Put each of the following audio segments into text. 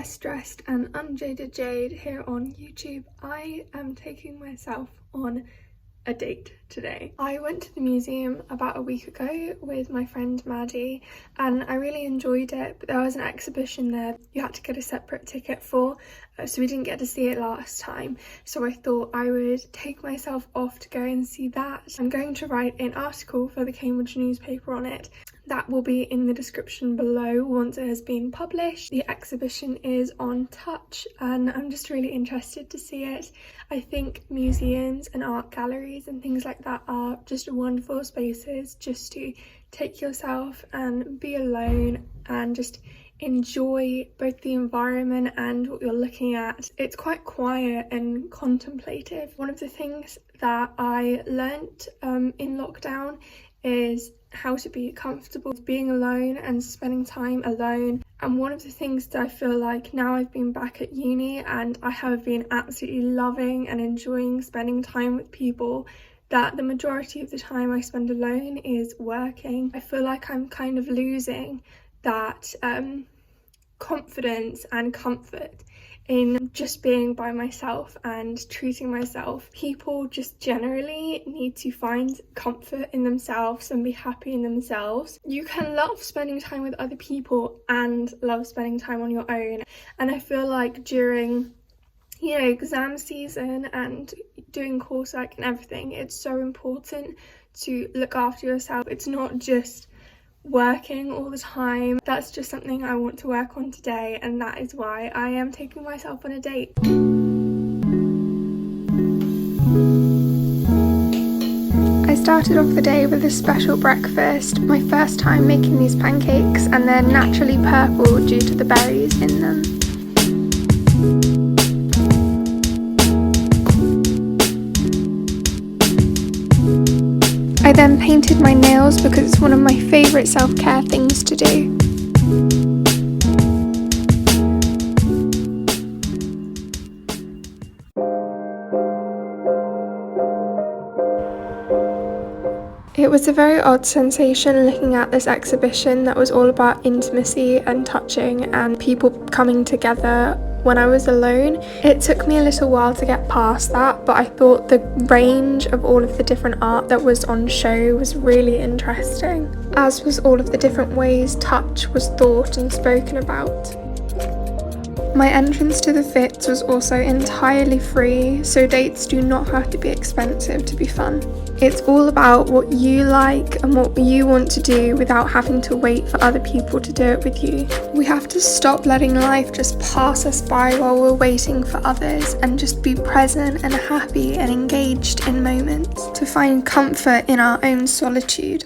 Best Dressed and Unjaded Jade here on YouTube. I am taking myself on a date today. I went to the museum about a week ago with my friend Maddie and I really enjoyed it, but there was an exhibition there you had to get a separate ticket for, so we didn't get to see it last time. So I thought I would take myself off to go and see that. I'm going to write an article for the Cambridge newspaper on it. That will be in the description below once it has been published. The exhibition is on Touch and I'm just really interested to see it. I think museums and art galleries and things like that are just wonderful spaces just to take yourself and be alone and just enjoy both the environment and what you're looking at. It's quite quiet and contemplative. One of the things that I learnt in lockdown is how to be comfortable with being alone and spending time alone. And one of the things that I feel like now I've been back at uni and I have been absolutely loving and enjoying spending time with people, that the majority of the time I spend alone is working. I feel like I'm kind of losing that confidence and comfort in just being by myself and treating myself. People just generally need to find comfort in themselves and be happy in themselves. You can love spending time with other people and love spending time on your own. And I feel like during, you know, exam season and doing coursework and everything, it's so important to look after yourself. It's not just working all the time. That's just something I want to work on today, and that is why I am taking myself on a date. I started off the day with a special breakfast, my first time making these pancakes, and they're naturally purple due to the berries in them. I then painted my nails because it's one of my favourite self-care things to do. It was a very odd sensation looking at this exhibition that was all about intimacy and touching and people coming together when I was alone. It took me a little while to get past that, but I thought the range of all of the different art that was on show was really interesting, as was all of the different ways touch was thought and spoken about. My entrance to the Fitz was also entirely free, so dates do not have to be expensive to be fun. It's all about what you like and what you want to do without having to wait for other people to do it with you. We have to stop letting life just pass us by while we're waiting for others and just be present and happy and engaged in moments to find comfort in our own solitude.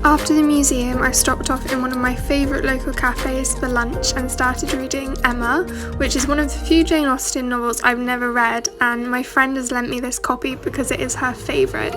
After the museum, I stopped off in one of my favourite local cafes for lunch and started reading Emma, which is one of the few Jane Austen novels I've never read, and my friend has lent me this copy because it is her favourite.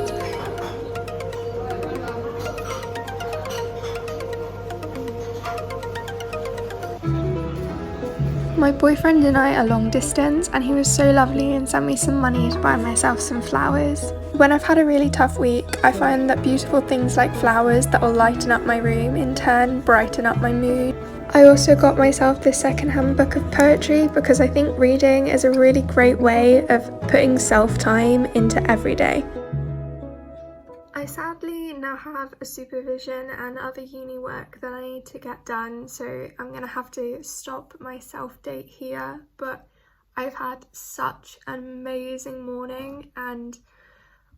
My boyfriend and I are long distance and he was so lovely and sent me some money to buy myself some flowers. When I've had a really tough week, I find that beautiful things like flowers that will lighten up my room in turn brighten up my mood. I also got myself this second-hand book of poetry because I think reading is a really great way of putting self-time into every day. I sadly now have a supervision and other uni work that I need to get done, so I'm going to have to stop my self-date here, but I've had such an amazing morning and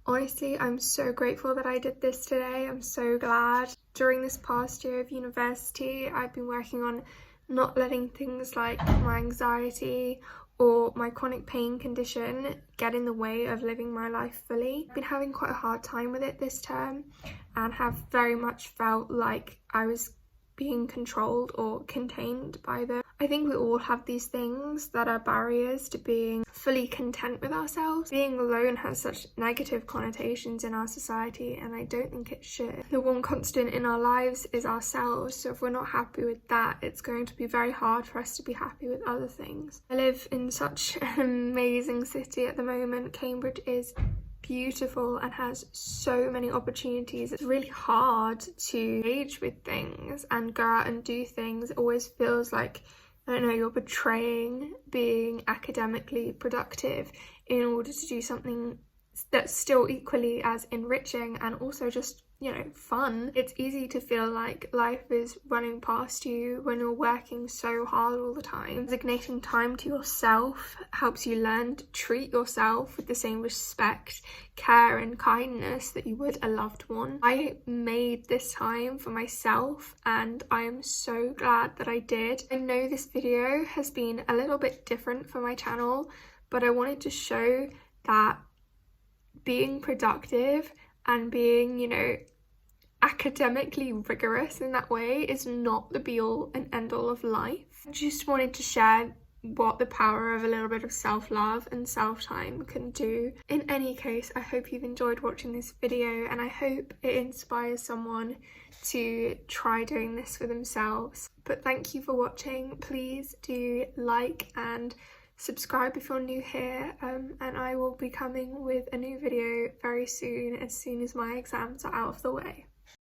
honestly I'm so grateful that I did this today. I'm so glad. During this past year of university I've been working on not letting things like my anxiety or my chronic pain condition get in the way of living my life fully. I've been having quite a hard time with it this term and have very much felt like I was being controlled or contained by them. I think we all have these things that are barriers to being fully content with ourselves. Being alone has such negative connotations in our society, and I don't think it should. The one constant in our lives is ourselves, so if we're not happy with that, it's going to be very hard for us to be happy with other things. I live in such an amazing city at the moment. Cambridge is beautiful and has so many opportunities. It's really hard to engage with things and go out and do things. It always feels like, I don't know, you're betraying being academically productive in order to do something that's still equally as enriching and also just, you know, fun. It's easy to feel like life is running past you when you're working so hard all the time. Designating time to yourself helps you learn to treat yourself with the same respect, care and kindness that you would a loved one. I made this time for myself and I am so glad that I did. I know this video has been a little bit different for my channel, but I wanted to show that being productive and being, you know, academically rigorous in that way is not the be-all and end-all of life. I just wanted to share what the power of a little bit of self-love and self-time can do. In any case, I hope you've enjoyed watching this video and I hope it inspires someone to try doing this for themselves. But thank you for watching. Please do like and subscribe if you're new here, and I will be coming with a new video very soon as my exams are out of the way.